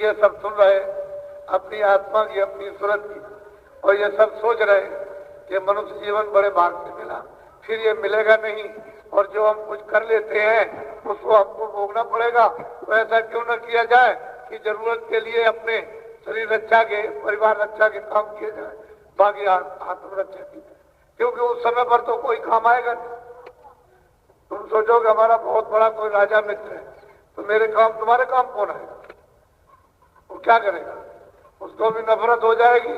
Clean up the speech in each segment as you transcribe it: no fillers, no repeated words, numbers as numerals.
ये सब सुन रहे अपनी आत्मा की, अपनी सूरत की, और ये सब सोच रहे कि मनुष्य जीवन बड़े भाग से मिला, फिर ये मिलेगा नहीं, और जो हम कुछ कर लेते हैं उसको हमको भोगना पड़ेगा। तो ऐसा क्यों न किया जाए कि जरूरत के लिए अपने शरीर रक्षा के, परिवार रक्षा के काम किए जाए, बाकी आत्मरक्षा की जाए, क्योंकि उस समय पर तो कोई काम आएगा नहीं। तुम सोचो कि हमारा बहुत बड़ा कोई राजा मित्र है, तो मेरे काम तुम्हारे काम कौन आएगा? वो क्या करेगा? उसको भी नफरत हो जाएगी,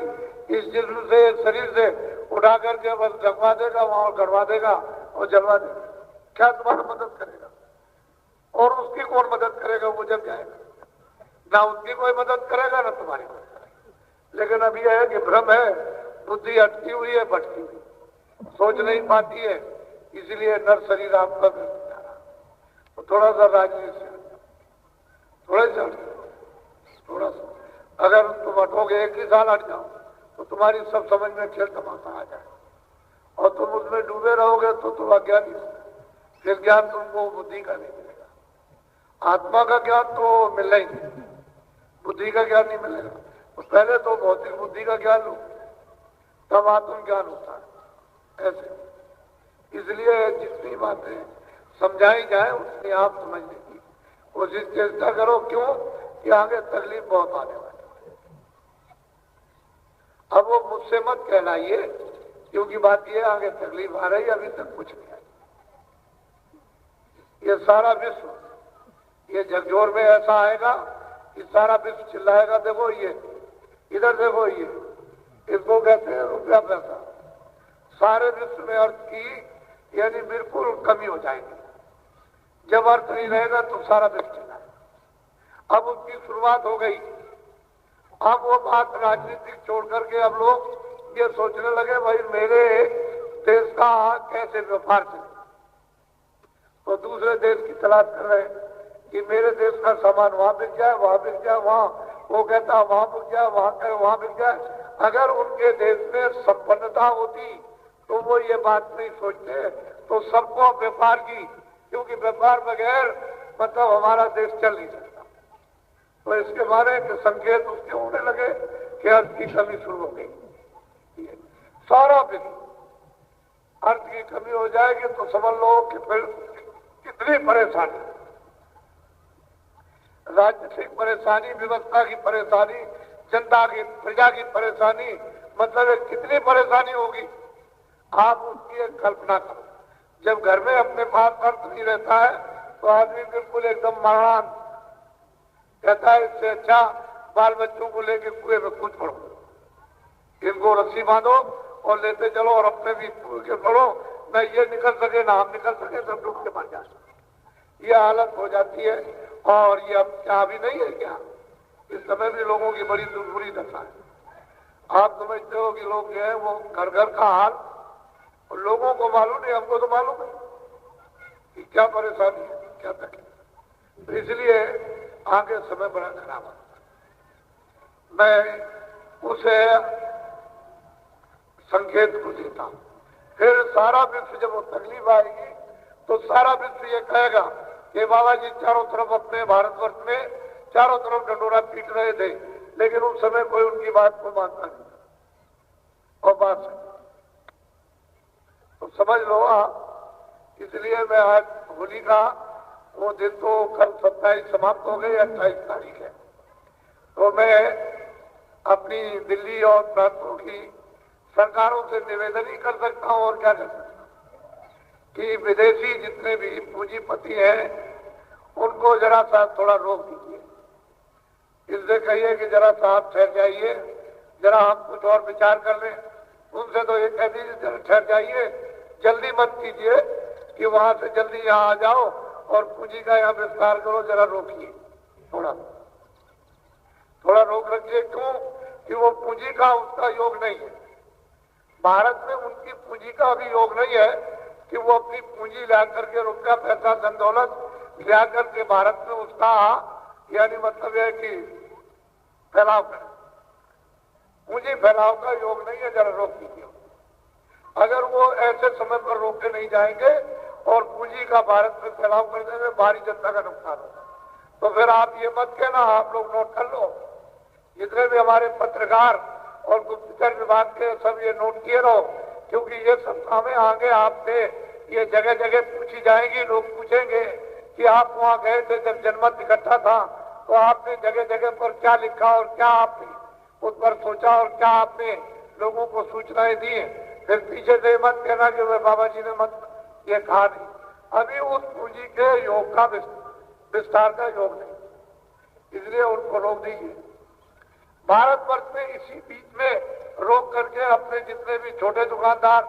इस जिस्म से, शरीर से उठा करके बस ढकवा देगा, वहां गड़वा देगा और जलवा देगा। क्या तुम्हारी मदद करेगा? और उसकी कौन मदद करेगा? वो जब जाएगा, ना उसकी कोई मदद करेगा ना तुम्हारी मदद करेगा। लेकिन अब यह है कि भ्रम है, बुद्धि अटकी हुई है, भटकी हुई, सोच नहीं पाती है, इसलिए नर शरीर आपका जा रहा। तो थोड़ा सा राजनीति से थोड़ा सा अगर तुम हटोगे, एक ही साल हट जाओ, तो तुम्हारी सब समझ में खेल तमाशा आ जाए, और तुम उसमें डूबे रहोगे तो तुम अज्ञानी हो। फिर ज्ञान तुमको बुद्धि का नहीं मिलेगा, आत्मा का ज्ञान तो मिलना ही नहीं, बुद्धि का ज्ञान नहीं मिलेगा। तो पहले तो भौतिक बुद्धि का ज्ञान लो, तब आत्म ज्ञान होता है। ऐसे इसलिए जितनी बातें समझाई जाए उतनी आप समझने की कोशिश चेष्टा करो। क्यों कि आगे तकलीफ बहुत आने वाली है। अब वो मुझसे मत कहलाइए, क्योंकि बात ये आगे तकलीफ आ रही है, अभी तक कुछ नहीं आई। ये सारा विश्व, ये झकझोर में ऐसा आएगा कि सारा विश्व चिल्लाएगा, देखो ये, इधर देखो ये, इसको कहते हैं रुपया पैसा। सारे विश्व में अर्थ की यानी बिल्कुल कमी हो जाएगी। जब अर्थ नहीं रहेगा तो सारा विश्व चिल्लाएगा। अब उसकी शुरुआत हो गई। अब वो बात राजनीतिक छोड़ करके अब लोग ये सोचने लगे, भाई मेरे देश का कैसे व्यापार चलेगा। तो दूसरे देश की तलाश कर रहे हैं कि मेरे देश का सामान वहां बिक जाए, वहां बिक जाए, वहां वो कहता वहां बिक जाए, वहां बिक जाए। अगर उनके देश में संपन्नता होती तो वो ये बात नहीं सोचते, तो सबको व्यापार की, क्योंकि व्यापार बगैर मतलब हमारा देश चल नहीं सकता। तो इसके बारे में संकेत उसके होने लगे कि अर्थ की कमी शुरू हो गई। सारा विश्व अर्थ की कमी हो जाएगी तो समझ लो कि फिर कितनी परेशानी, राजनीतिक परेशानी, व्यवस्था की परेशानी, जनता की, प्रजा की परेशानी, मतलब कितनी परेशानी होगी आप उसकी एक कल्पना करो। जब घर में अपने पास अर्थ नहीं रहता है तो आदमी बिल्कुल एकदम मरणान कहता है, इससे अच्छा बाल बच्चों को लेके कुएं में कूद पड़ो, इनको रस्सी बांधो और लेते चलो और अपने भी के पड़ो, न ये निकल सके ना हम निकल सके, सब डूब के मर जाए। ये हालत हो जाती है। और ये अब क्या भी नहीं है क्या? इस समय भी लोगों की बड़ी बुरी दशा है। आप समझते हो कि लोग जो है वो घर घर का हाल, और लोगों को मालूम नहीं, हमको तो मालूम है कि क्या परेशानी है, क्या तकलीफ। तो इसलिए आगे समय बड़ा खराब है। मैं उसे संकेत को देता हूं। फिर सारा विश्व जब वो तकलीफ आएगी तो सारा विश्व ये कहेगा कि बाबा जी चारों तरफ अपने भारतवर्ष में चारों तरफ डंडोरा पीट रहे थे, लेकिन उस समय कोई उनकी बात को मानता नहीं और बात सुन। तो समझ लो आप। इसलिए मैं आज होली का वो दिन तो कल 27 समाप्त हो गई, 28 तारीख है। तो मैं अपनी दिल्ली और प्रांतों की सरकारों से निवेदन ही कर सकता हूं, और क्या कर सकता हूं कि विदेशी जितने भी पूंजीपति हैं उनको जरा सा थोड़ा रोक दीजिए। इससे कहिए कि जरा सा आप ठहर जाइए, जरा हम कुछ और विचार कर लें। उनसे तो ये कह दीजिए जरा ठहर जाइए, जल्दी मत कीजिए कि वहां से जल्दी यहाँ आ जाओ और पूंजी का यहाँ विस्तार करो, जरा रोकिए, थोड़ा रोक रखिए। क्यों कि वो पूंजी का उसका योग नहीं है। भारत में उनकी पूंजी का भी योग नहीं है कि वो अपनी पूंजी ला करके, रुपया पैसा धन दौलत ला करके भारत में उसका यानी मतलब है कि फैलाव करें। पूंजी फैलाव का योग नहीं है, जरा रोक दीजिए। अगर वो ऐसे समय पर रोके नहीं जाएंगे और पूंजी का भारत में फैलाव कर देंगे, भारी जनता का नुकसान होगा। तो फिर आप ये मत कहना, आप लोग नोट कर लो, जितने भी हमारे पत्रकार और गुप्तचर विभाग के सब ये नोट किए रहो, क्योंकि ये सब कामें आगे आपसे ये जगह जगह पूछी जाएगी। लोग पूछेंगे कि आप वहां गए थे जब जनमत इकट्ठा था, तो आपने जगह जगह पर क्या लिखा और क्या आपने उस पर सोचा और क्या आपने लोगों को सूचनाएं दी। फिर पीछे से मत कहना कि वह बाबा जी ने मत ये कहा नहीं। अभी उस पूंजी के योग का विस्तार का योग नहीं, इसलिए उनको रोक दीजिए। भारतवर्ष में इसी बीच में रोक करके अपने जितने भी छोटे दुकानदार,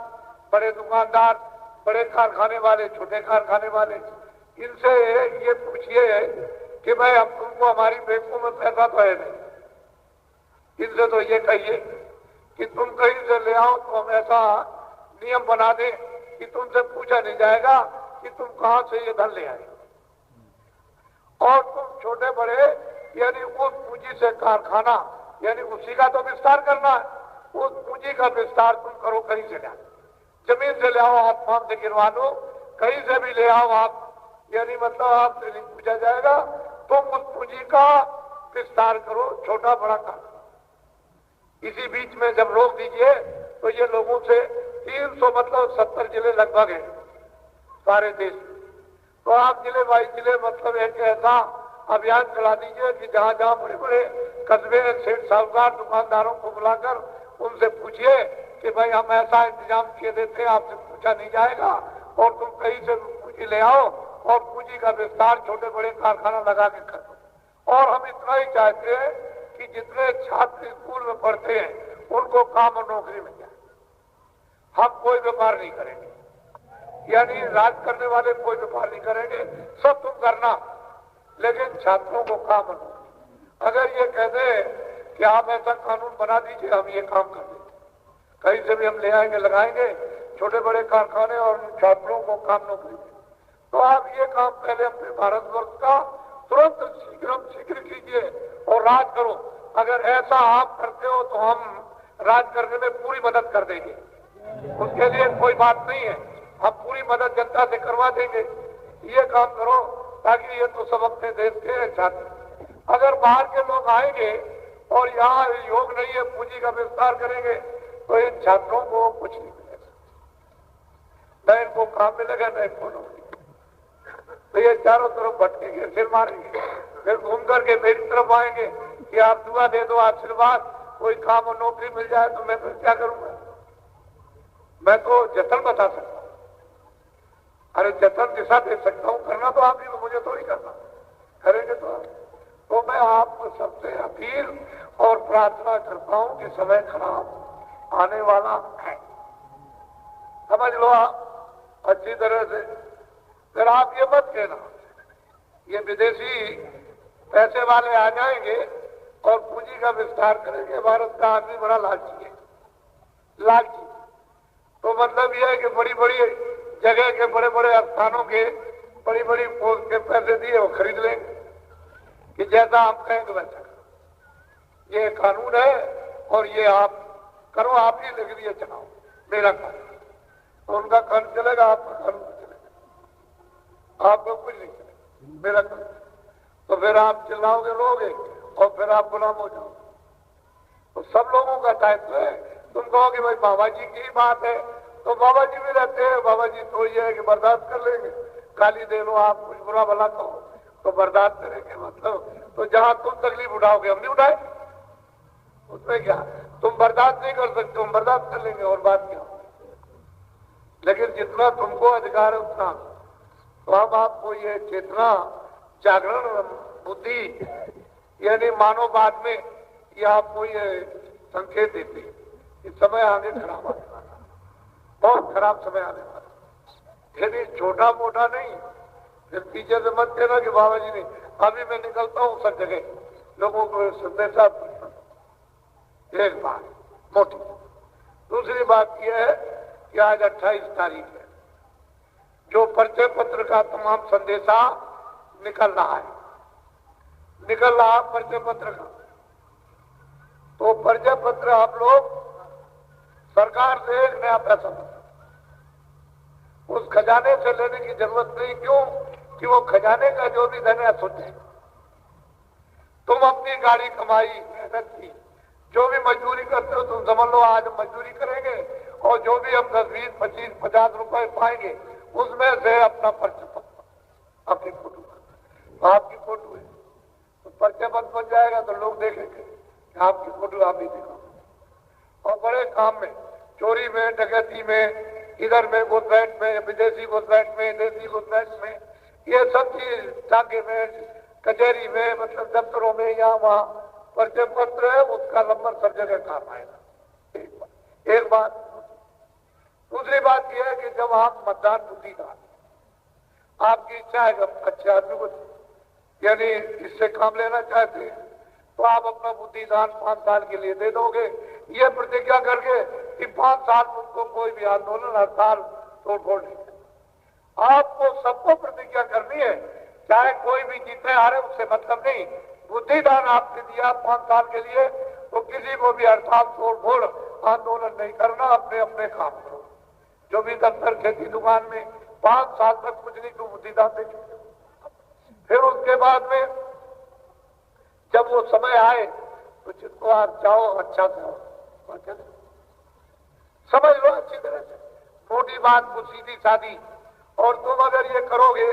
बड़े कारखाने वाले, छोटे कारखाने वाले, इनसे ये पूछिए कि भाई हम तुमको हमारी बैंकों में पैसा तो है नहीं, इनसे तो ये कहिए कि तुम कहीं से ले आओ तो हम ऐसा नियम बना दें कि तुमसे पूछा नहीं जाएगा कि तुम कहां से ये धन ले आए। और तुम छोटे बड़े यानी उस पूंजी से कारखाना यानी उसी का तो विस्तार करना है, उस पूंजी का विस्तार तुम करो, कहीं से ले आओ, जमीन से ले आओ, हाथ पांव से गिरवा लो, कहीं से भी ले आओ आप, यानी मतलब आपसे नहीं पूछा जाएगा, तुम उस पूंजी का विस्तार करो, छोटा बड़ा काम। इसी बीच में जब रोक दीजिए तो ये लोगों से 300 मतलब 70 जिले लगभग है सारे देश में, तो आप जिले बाई जिले मतलब एक ऐसा अभियान चला दीजिए कि जहां जहां बड़े बड़े कस्बे सेठ साहूकार दुकानदारों को बुलाकर उनसे पूछिए कि भाई हम ऐसा इंतजाम किए देते हैं, आपसे पूछा नहीं जाएगा और तुम कहीं से पूंजी ले आओ और पूंजी का विस्तार छोटे बड़े कारखाना लगा के कर दो। और हम इतना ही चाहते हैं कि जितने छात्र स्कूल में पढ़ते हैं उनको काम और नौकरी मिल जाए। हम कोई व्यापार नहीं करेंगे, यानी राज करने वाले कोई व्यापार नहीं करेंगे, सब तुम करना, लेकिन छात्रों को काम और नौकरी। अगर ये कहते कि आप ऐसा कानून बना दीजिए, हम ये काम कर देंगे, कहीं से भी हम ले आएंगे, लगाएंगे, छोटे बड़े कारखाने और छात्रों को काम नौकरी, तो आप ये काम पहले अपने भारतवर्ष का तुरंत शीघ्र कीजिए और राज करो। अगर ऐसा आप करते हो तो हम राज करने में पूरी मदद कर देंगे, उसके लिए कोई बात नहीं है, हम पूरी मदद जनता से करवा देंगे। ये काम करो ताकि ये तो सब अपने देश के छात्र, अगर बाहर के लोग आएंगे और यहाँ योग नहीं है, पूंजी का विस्तार करेंगे, तो इन छात्रों को कुछ नहीं मिलेगा, न इनको काम मिलेगा न इनको नौकरी। तो ये चारों तरफ भटकेंगे, फिर मारेंगे, फिर घूम करके मेरी तरफ आएंगे कि आप दुआ दे दो, आशीर्वाद, कोई काम और नौकरी मिल जाए, तो मैं फिर क्या करूंगा? मैं तो जतन बता सकता हूँ, अरे जतन दिशा दे सकता हूँ, करना तो आप ही को, मुझे थोड़ी करना, करेंगे तो आप। तो मैं आपको सबसे अपील और प्रार्थना करता हूँ कि समय खराब आने वाला है, समझ लो आप अच्छी तरह से। फिर आप ये मत कहना ये विदेशी पैसे वाले आ जाएंगे और पूंजी का विस्तार करेंगे, भारत का आदमी बड़ा लालची है, लालची। तो मतलब यह है कि बड़ी बड़ी जगह के बड़े बड़े स्थानों के बड़ी बड़ी पोस्ट के पैसे दिए वो खरीद लेंगे कि जैसा आप कहेंगे वैसा। ये कानून है और ये आप करो, आप ही लिख दिए चलाओ मेरा कानून, तो उनका कानून चलेगा, आपका कानून चलेगा, आपको कुछ नहीं चलेगा, मेरा कानून। तो फिर आप चिल्लाओगे, लोगे और फिर आप गुलाम हो जाओगे। तो सब लोगों का दायित्व है। तुम कहोगे भाई बाबा जी की बात है, तो बाबा जी भी रहते हैं, बाबा जी तो ये है कि बर्दाश्त कर लेंगे, गाली दे लो, आप कुछ बुरा भला कहो तो बर्दाश्त करेंगे, मतलब तो जहां तुम तकलीफ उठाओगे हम नहीं उठाए, उसमें क्या, तुम बर्दाश्त नहीं कर सकते, हम बर्दाश्त कर लेंगे, और बात क्या। लेकिन जितना तुमको अधिकार है उतना, तो हम आपको ये चेतना, जागरण बुद्धि यानी मानववाद में ये आपको ये संकेत देती है कि समय आगे खराब आने वाला, बहुत खराब समय आने वाला। यदि छोटा मोटा नहीं, फिर पीछे से मत कहना कि बाबा जी ने, अभी मैं निकलता हूँ सब जगह लोगों को संदेशा। एक बात मोटी। दूसरी बात यह है कि आज 28 तारीख है, जो परिचय पत्र का तमाम संदेशा निकल रहा है, परिचय पत्र का, तो परिचय पत्र आप लोग सरकार से एक नया पैसा उस खजाने से लेने की जरूरत नहीं। क्यों कि वो खजाने का जो भी धन है अशुद्ध है, तुम अपनी गाड़ी कमाई मेहनत की, जो भी मजदूरी करते हो तुम समझ लो आज मजदूरी करेंगे और जो भी हम 10, 20, 25, 50 रुपए पाएंगे उसमें से अपना पर्चा पत्र अपनी फोटो तो आपकी फोटो है तो पर्चा पत्र बन जाएगा तो लोग देखेंगे कि आपकी फोटो आप ही देखो। और बड़े काम में, चोरी में, डकैती में, इधर में घुसपैठ में, विदेशी घुसपैठ में, देसी घुसपैठ में, ये सब चीज टाके में, कचहरी में, मतलब दफ्तरों में, यहाँ वहाँ परिचय पत्र है, उसका नंबर सब जगह काम आएगा। एक बात। दूसरी बात यह है कि जब आप मतदान बुद्धिदान आपकी इच्छा है कि अच्छे आदमी को यानी इससे काम लेना चाहते हैं तो आप अपना बुद्धिदान 5 साल के लिए दे दोगे, ये प्रतिज्ञा करके कि 5 साल मुझको कोई भी आंदोलन हड़ताल तोड़फोड़ नहीं। आपको सबको प्रतिज्ञा करनी है, चाहे कोई भी जीते हारे उससे मतलब नहीं। बुद्धिदान आपने दिया 5 साल के लिए तो किसी को भी हड़ताल तोड़फोड़ आंदोलन नहीं करना, अपने अपने काम करो। जो भी दफ्तर खेती दुकान में 5 साल तक कुछ नहीं तो बुद्धिदान देंगे। फिर उसके बाद में जब वो समय आए तो जिसको आप चाहो अच्छा से समझ लो अच्छी तरह से, मोटी बात को सीधी सादी। और तुम अगर ये करोगे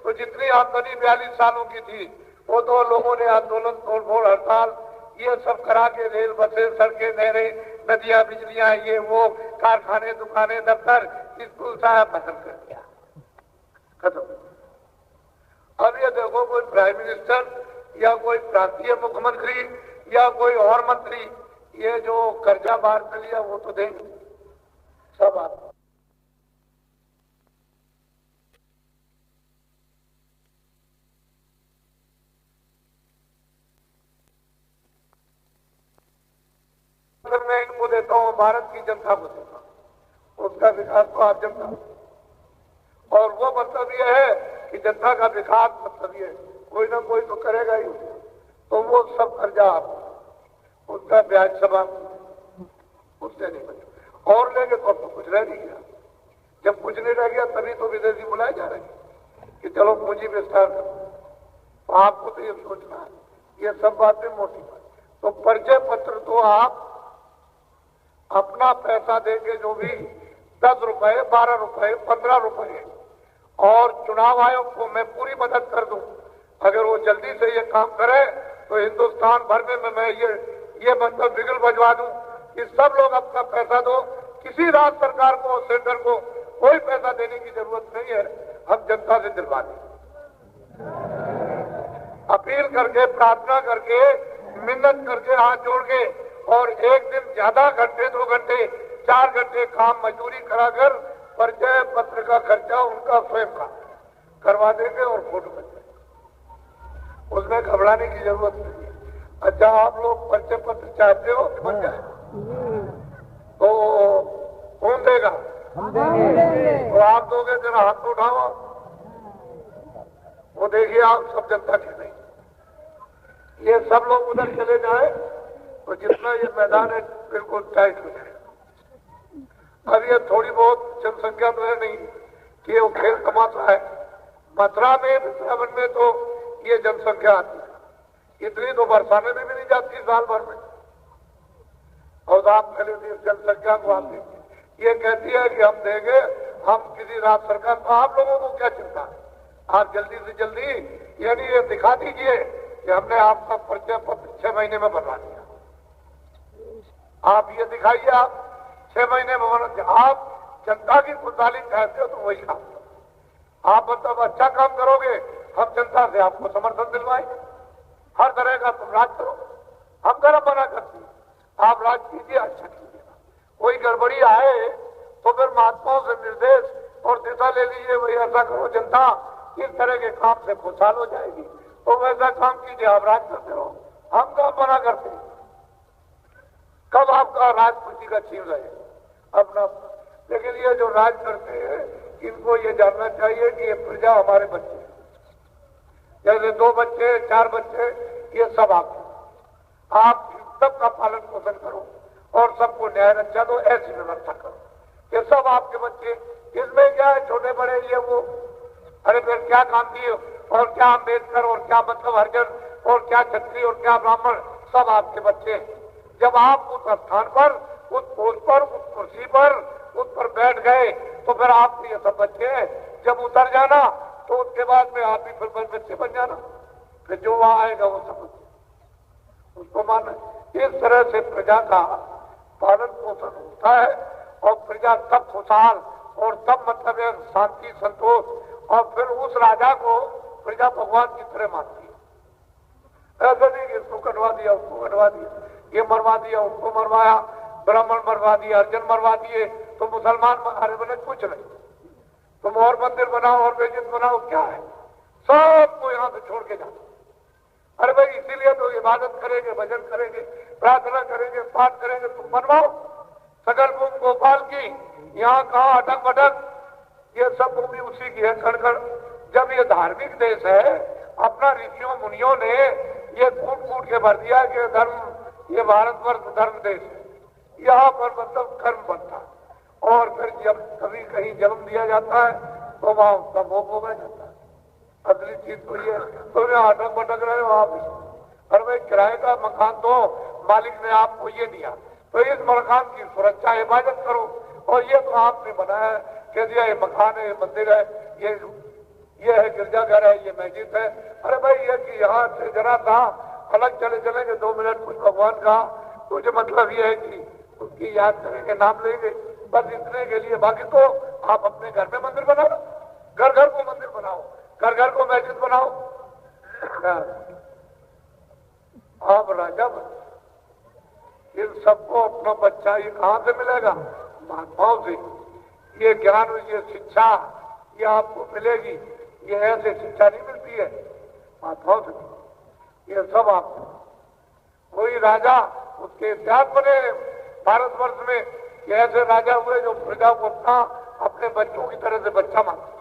तो जितनी आमदनी 42 सालों की थी वो तो लोगों ने आंदोलन तोड़फोड़ हड़ताल ये सब करा के रेल बसें सड़कें नहरें नदियां बिजलियां ये वो कारखाने दुकानें दफ्तर स्कूल सारा खत्म कर दिया, खत्म। अब ये देखो कोई प्राइम मिनिस्टर या कोई प्रांतीय मुख्यमंत्री या कोई और मंत्री ये जो कर्जा बाहर से लिया वो तो देंगे सब आप। मैं इनको देता हूँ, भारत की जनता को देता हूँ, उसका विकास तो आप जनता। और वो मतलब ये है कि जनता का विकास मतलब ये कोई ना कोई तो करेगा ही, तो वो सब कर्जा आप उसका ब्याज सब आप उससे नहीं बचे और लेंगे तो कुछ रह नहीं गया। जब कुछ नहीं रह गया तभी तो विदेशी बुलाए जा रहे हैं कि चलो पूंजी विस्तार करो। तो आपको तो ये सोचना है, ये सब बातें मोटी बात। तो परिचय पत्र तो आप अपना पैसा देंगे जो भी 10 रुपए 12 रुपए 15 रुपए, और चुनाव आयोग को मैं पूरी मदद कर दूं। अगर वो जल्दी से ये काम करे तो हिंदुस्तान भर में मैं ये मतलब बिगल बजवा दूं कि सब लोग अपना पैसा दो, किसी राज्य सरकार को सेंटर को कोई पैसा देने की जरूरत नहीं है, हम जनता से दिलवा दें। अपील करके, प्रार्थना करके, मिन्नत करके, हाथ जोड़ के, और एक दिन ज्यादा घंटे 2 घंटे 4 घंटे काम मजदूरी कराकर परिचय पत्र का खर्चा उनका स्वयं का करवा देंगे और फोटो बन जाए, उसमें घबराने की जरूरत नहीं है। अच्छा आप लोग परिचय पत्र चाहते हो कि बन जाए तो कौन देगा? तो आप दोगे, जरा हाथ तो उठाओ। वो देखिए आप सब जनता के नहीं, ये सब लोग उधर चले जाए तो जितना ये मैदान है बिल्कुल टाइट हो जाए। अब ये थोड़ी बहुत जनसंख्या तो है नहीं कि वो खेल तमाशा है। मथुरा में वृंदावन में तो ये जनसंख्या आती है, इतनी तो बरसाने में भी नहीं जाती साल भर में। और आप पहले इस जनसंख्या को आप देखिए, ये कहती है कि हम देंगे, हम किसी राज्य सरकार, तो आप लोगों को क्या चिंता है? आप जल्दी से जल्दी यानी ये दिखा दीजिए कि हमने आपका परिचय पत्र 6 महीने में बनवा दिया। आप ये दिखाइए, आप 6 महीने में बना। आप जनता की खुशहाली चाहते हो तो वही काम करो। आप मतलब अच्छा काम करोगे, हम जनता से आपको समर्थन दिलवाएंगे। हर तरह का तुम राज करो, हम जरा मना करते हैं, आप राज कीजिए, अच्छा कीजिएगा। कोई गड़बड़ी आए तो फिर महात्माओं से निर्देश और दिशा ले लीजिए, वही ऐसा करो, जनता इस तरह के काम से खुशहाल हो जाएगी, तो वैसा काम कीजिए, आप राज करते रहो, हम काम मना करते हैं। कब आपका राज किसी का छीन रहे अपना? लेकिन ये जो राज करते हैं इनको ये जानना चाहिए कि ये प्रजा हमारे बच्चे, जैसे 2 बच्चे 4 बच्चे, ये सब आप सबका पालन पोषण करो और सबको न्याय रक्षा दो, ऐसी व्यवस्था करो। ये सब आपके बच्चे, इसमें क्या है छोटे बड़े ये वो, अरे फिर क्या गांधी और क्या अम्बेडकर और क्या मतलब हरिजन और क्या क्षत्रिय और क्या ब्राह्मण, सब आपके बच्चे हैं। जब आप उस स्थान पर, उस पोस्ट पर, उस कुर्सी पर, उस पर बैठ गए तो फिर आपके ये सब बच्चे हैं। जब उतर जाना तो उसके बाद में आप भी फिर बच्चे बन जाना, फिर जो वहां आएगा वो सब उसको मानना। इस तरह से प्रजा का पालन पोषण होता है और प्रजा तब खुशहाल और तब मतलब एक शांति संतोष, और फिर उस राजा को प्रजा भगवान की तरह मानती है। ऐसा नहीं कि इसको कटवा दिया, उसको कटवा दिया, ये मरवा दिया, उसको मरवाया, ब्राह्मण मरवा दिया, अर्जन मरवा दिए तो मुसलमान अरे बने, कुछ नहीं। तुम और मंदिर बनाओ और मस्जिद बनाओ, क्या है, सबको यहां से छोड़ के जाओ। अरे भाई इसीलिए तो इबादत करेंगे, भजन करेंगे, प्रार्थना करेंगे, पाठ करेंगे, तुम बनवाओ। सकल भूमि गोपाल की, यहाँ कहा अटक बटक, ये सब भूमि उसी की है, कण कण। जब ये धार्मिक देश है, अपना ऋषियों मुनियों ने ये कूट कूट के भर दिया कि धर्म, ये भारतवर्ष धर्म देश है, यहाँ पर मतलब कर्म बनता है। और फिर जब कभी कहीं जन्म दिया जाता है तो वहां उसका भोग हो जाता है। असली चीज तो ये, तो यहाँ अटक बटक रहे हो आप। अरे भाई किराए का मकान तो मालिक ने आपको ये दिया, तो इस मकान की सुरक्षा हिफाजत करो। और ये तो आपने बनाया है, कह दिया ये मकान है, ये मंदिर है, ये है गिरजाघर है, ये मस्जिद है। अरे भाई ये कि यहाँ से जरा सा अलग चले चलेंगे 2 मिनट, कुछ भगवान का कुछ मतलब ये है कि उसकी याद करेंगे, नाम लेंगे, बस इतने के लिए। बाकी तो आप अपने घर में मंदिर बनाओ, घर घर को मंदिर बनाओ, घर घर को मस्जिद बनाओ। आप राजा बनो। इन सबको अपना बच्चा ये कहां से मिलेगा? महात्माओं से। ये ज्ञान, ये शिक्षा ये आपको मिलेगी। ये ऐसे शिक्षा नहीं मिलती है महात्माओं से। ये सब आपको, कोई राजा उसके इतिहास बने भारतवर्ष में, ये ऐसे राजा हुए जो प्रजा को अपना अपने बच्चों की तरह से बच्चा मानते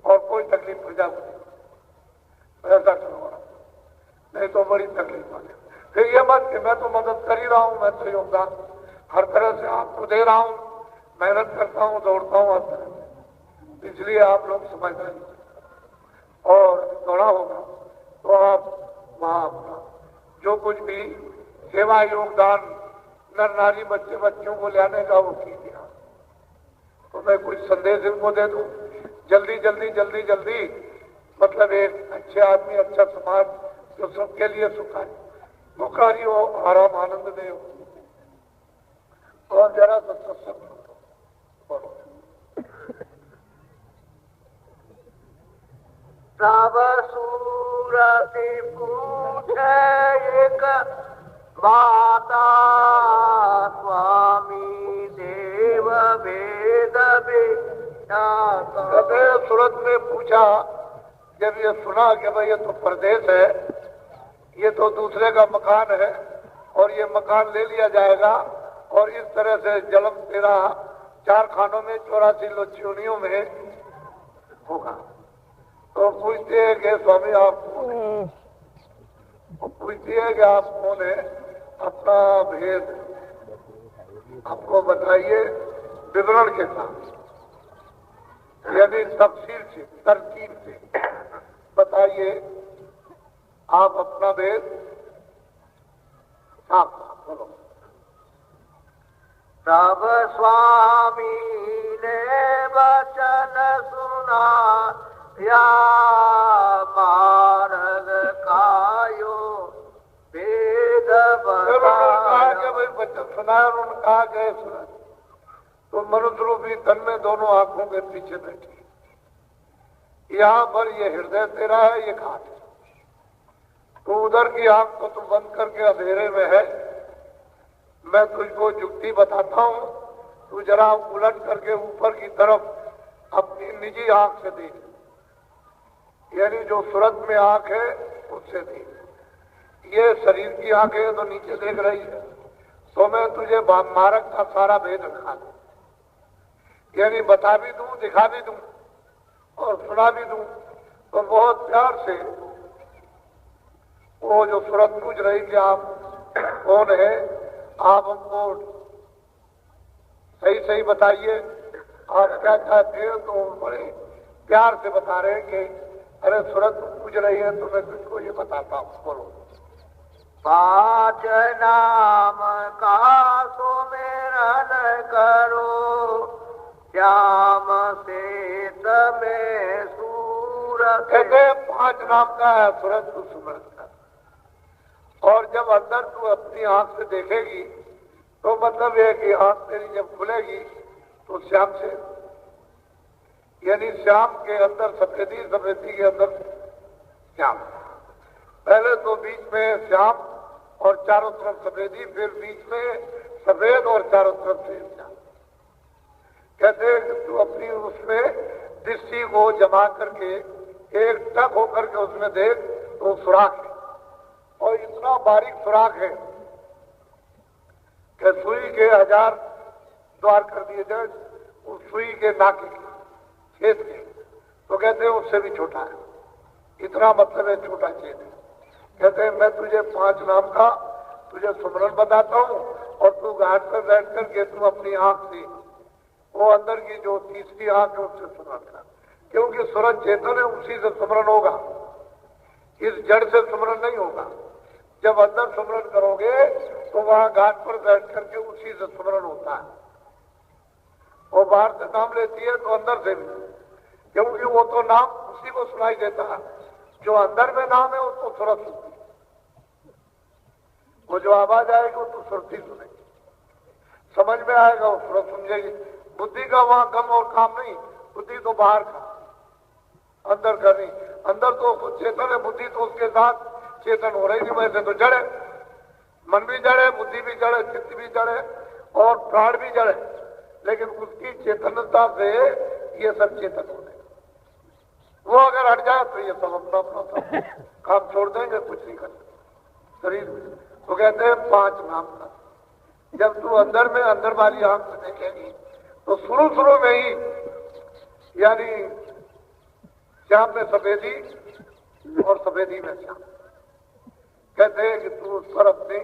और कोई तकलीफ प्रजा हुई। ऐसा क्यों हो रहा? नहीं तो बड़ी तकलीफ आ गई। फिर ये मत कि मैं तो मदद कर ही रहा हूं, मैं तो योगदान हर तरह से आपको दे रहा हूं, मेहनत करता हूं, दौड़ता हूं हर तरह से, इसलिए आप लोग समझदारी और दौड़ा होगा तो आप वहां अपना जो कुछ भी सेवा योगदान नर नारी बच्चे बच्चों को लाने का वो कीजिए। तो मैं कुछ संदेश इनको दे दूं, जल्दी जल्दी जल्दी जल्दी, मतलब एक अच्छे आदमी, अच्छा समाज जो सबके लिए सुखारी हो, आराम आनंद दे हो। और जरा सा सत्संग बोलो। सब सूरति पूछे एक माता स्वामी देव वेद सूरत ने पूछा, जब ये सुना कि भाई ये तो परदेश है, ये तो दूसरे का मकान है और ये मकान ले लिया जाएगा और इस तरह से जन्म तेरा 4 खानों में 84 लोचियोनियों में होगा। तो पूछते हैं कि स्वामी आप पूछती है कि आप कौन है, अपना भेद आपको बताइए विवरण के साथ, यदि तफसील से तरकीब से बताइए आप अपना भेद साफ बोलो। तब स्वामी ने वचन सुना या मार्ग कायो वेद बताया। भाई वचन सुनाया, उन्होंने कहा गए सुना तो मनुष्य रूपी तन में दोनों आंखों के पीछे बैठी, यहाँ पर ये हृदय तेरा है, ये घाट है। तो उधर की आंख को तुम बंद करके अंधेरे में है, मैं तुझको युक्ति बताता हूँ, तू जरा उलट करके ऊपर की तरफ अपनी निजी आंख से देख, यानी जो सूरत में आंख है उससे देख। ये शरीर की आंख है तो नीचे देख रही है, तो मैं तुझे मार्ग का सारा भेद दिखा दूं, यानी बता भी दूं, दिखा भी दूं और सुना भी दूं। तो बहुत प्यार से वो जो सूरत पूछ रही कि आप कौन है, आप हमको सही सही बताइए, आप क्या चाहते हैं। तो बड़े प्यार से बता रहे हैं कि अरे सूरत पूछ रही है तो मैं तुझको ये बताता हूँ, बोलो। 5 नाम का सुमिरन करो, श्याम से तमें सूरत। कहते 5 नाम का है सूरत, तू सुमरन कर। और जब अंदर तू अपनी आंख से देखेगी तो मतलब ये कि आंख तेरी जब खुलेगी तो श्याम से, यानी श्याम के अंदर सफेदी, सफेदी के अंदर श्याम। पहले तो बीच में श्याम और चारों तरफ सफेदी, फिर बीच में सफेद और चारों तरफ से श्याम। कहते हैं कि तू अपनी उसमें दृष्टि को जमा करके एक टक होकर के उसमें देख तो सुराख है, और इतना बारीक सुराख है कि सुई के 1000 द्वार कर दिए जाए उस सुई के नाके के छेद के, तो कहते हैं उससे भी छोटा है, इतना मतलब है छोटा छेद है। कहते हैं मैं तुझे 5 नाम का तुझे सुमरन बताता हूँ और तू घाट पर बैठ करके तू अपनी आंख से वो अंदर की जो तीसरी आंख है उससे सुमरन कर, क्योंकि सूरज चेतन है, उसी से सुमरन होगा, इस जड़ से सुमरन नहीं होगा। जब अंदर सुमरन करोगे तो वहां घाट पर बैठ करके उसी से सुमरन होता है। वो बाहर से नाम लेती है तो अंदर से भी, क्योंकि वो तो नाम उसी को सुनाई देता है, जो अंदर में नाम है उसको सुरत सुनती, वो जो आवाज आएगी वो तो सुरती सुनेगी, समझ में आएगा वो सुरत समझेगी। बुद्धि का वहां कम और काम नहीं, बुद्धि तो बाहर का, अंदर का नहीं। अंदर तो चेतन है, बुद्धि तो उसके साथ चेतन हो रही नहीं, वैसे तो जड़ है, मन भी जड़ है, बुद्धि भी जड़ है, चित्त भी जड़ है और प्राण भी जड़ है, लेकिन उसकी चेतनता से ये सब चेतन हो गए। वो अगर हट जाए तो ये सब अपना अपना काम छोड़ देंगे, कुछ नहीं कर सकते शरीर में। तो कहते हैं 5 नाम का जब तू अंदर में अंदर वाली आंख से देखेगी तो शुरू में ही, यानी श्याम में सफेदी और सफेदी में श्याम। कहते हैं कि तू उस पर अपनी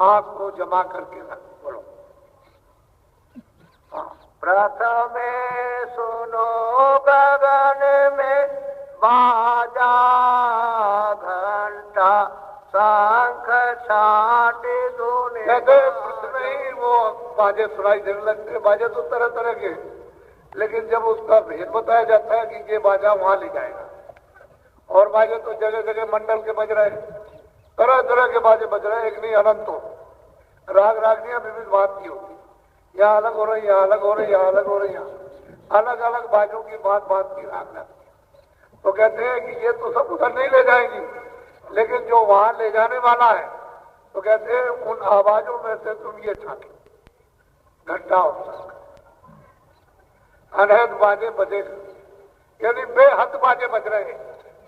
आंख को जमा करके रख, बोलो। प्रथम सुनो गगन में बाजा, घंटा शंख छाट धुने। कहते हैं ही वो बाजे सुनाई देने लगते, बाजे तो तरह तरह के, लेकिन जब उसका भेद बताया जाता है कि ये बाजा वहां ले जाएगा, और बाजे तो जगह जगह मंडल के बज रहे, तरह तरह के बाजे बज रहे, एक नहीं अनंत हो, राग रागनियां विविध बात की होगी, यहाँ अलग हो रही, यहाँ अलग हो रही, यहाँ अलग हो रही, यहाँ अलग अलग बाजों की बात की राग लगती। तो कहते हैं कि ये तो सब उधर नहीं ले जाएंगी, लेकिन जो वहां ले जाने वाला है तो कहते हैं उन आवाजों में से तुम ये छाटे, घंटा और शंख, अनहद बाजे बजे, यानी बेहद बाजे बज रहे हैं,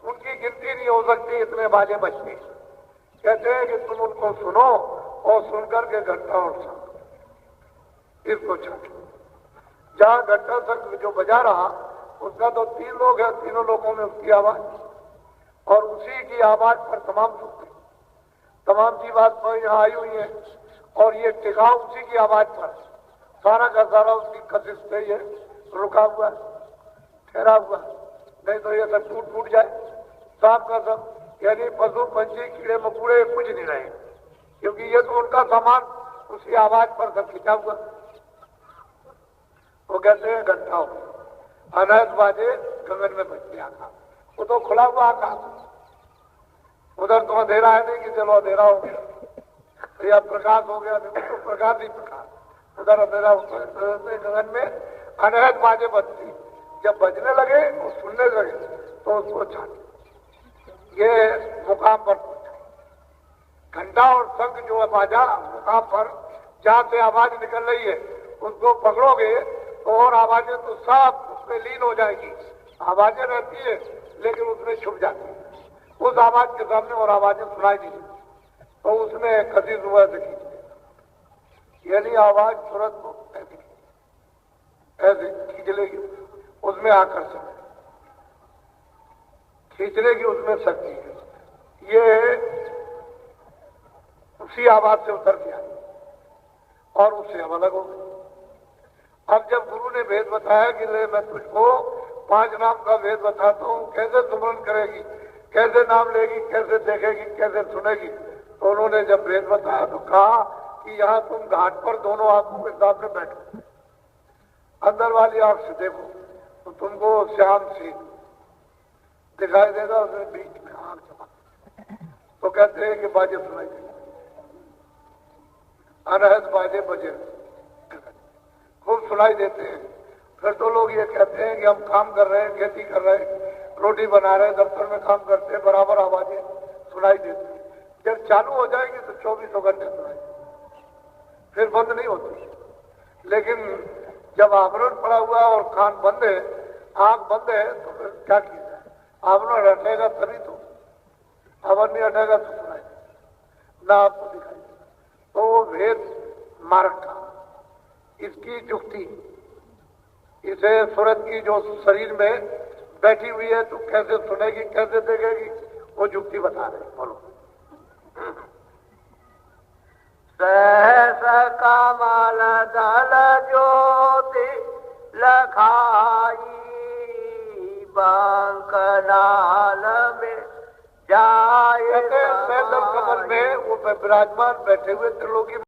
उनकी गिनती नहीं हो सकती, इतने बाजे बजते। कहते हैं कि तुम उनको सुनो और सुनकर के घंटा और शंख इसको छाटो। जहां घंटा शंख जो बजा रहा उसका तो 3 लोग हैं, तीनों लोगों में उसकी आवाज, और उसी की आवाज पर तमाम सुनते, तमाम जीवात्मा यहाँ आई हुई है, और ये टिकाऊ उसी की आवाज पर, सारा का सारा उसकी कशिश पे ये रुका हुआ, ठहरा हुआ, नहीं तो ये सब टूट जाए, सब का सब, यानी पशु पंछी कीड़े मकोड़े कुछ नहीं रहे, क्योंकि ये तो उनका सामान उसी आवाज पर सब खिंचा हुआ। वो कहते हैं घंटा हो, अनहद बाजे गगन में बजते आकाश, वो तो खुला हुआ आकाश, उधर तो अंधेरा है नहीं कि चलो अंधेरा हो गया या प्रकाश हो गया, तो प्रकाश ही प्रकाश, उधर अंधेरा गगन में अनहद बाजे बजती, जब बजने लगे और सुनने लगे तो उसको छाटे, ये मुकाम पर पहुंचा। घंटा और शंख जो बाजा मुकाम पर जहां से आवाज निकल रही है उसको पकड़ोगे तो और आवाजें तो सब उसमें लीन हो जाएगी, आवाजें रहती है लेकिन उसमें छुप जाती है, उस आवाज के सामने और आवाजें सुनाई नहीं देती, तो उसमें कसी सुबह से खींच, यानी आवाज तुरंत ऐसे खींच लेगी, उसमें आकर्षण है, खींच लेगी, उसमें शक्ति है, ये उसी आवाज से उतर के आई और उससे हम अलग हो गए। अब जब गुरु ने भेद बताया कि ले मैं तुझको 5 नाम का वेद बताता हूँ, कैसे सुमरन करेगी, कैसे नाम लेगी, कैसे देखेगी, कैसे सुनेगी। तो उन्होंने जब वेद बताया तो कहा कि यहाँ तुम घाट पर दोनों आंखों के सामने बैठो, अंदर वाली आंख से देखो तो तुमको श्याम सी दिखाई देगा, उसमें बीच में आंख चमक। तो कहते हैं कि बाजे सुनाई देंगे, अनहद बाजे बजे खूब सुनाई देते हैं। फिर तो लोग ये कहते हैं कि हम काम कर रहे हैं, खेती कर रहे हैं, रोटी बना रहे हैं, दफ्तर में काम करते हैं, बराबर आवाजें सुनाई देती हैं। जब चालू हो जाएगी तो 24 घंटे सुनाई देती, फिर बंद नहीं होती। लेकिन जब आवरण पड़ा हुआ और कान बंद है, आंख बंद है, तो फिर क्या किया जाए? आवरण हटेगा तभी तो, आवरण नहीं हटेगा तो सुनाई ना आपको दिखाई देगा। तो वो वेद मार्ग का, इसकी जुक्ति, इसे सूरत की जो शरीर में बैठी हुई है तो कैसे सुनेगी, कैसे देखेगी, वो जुक्ति बता रहे। बोलो। सहस कमल दल ज्योति लखाई बंकनाल में जाए। कमल में वो विराजमान बैठे हुए त्रिलोकी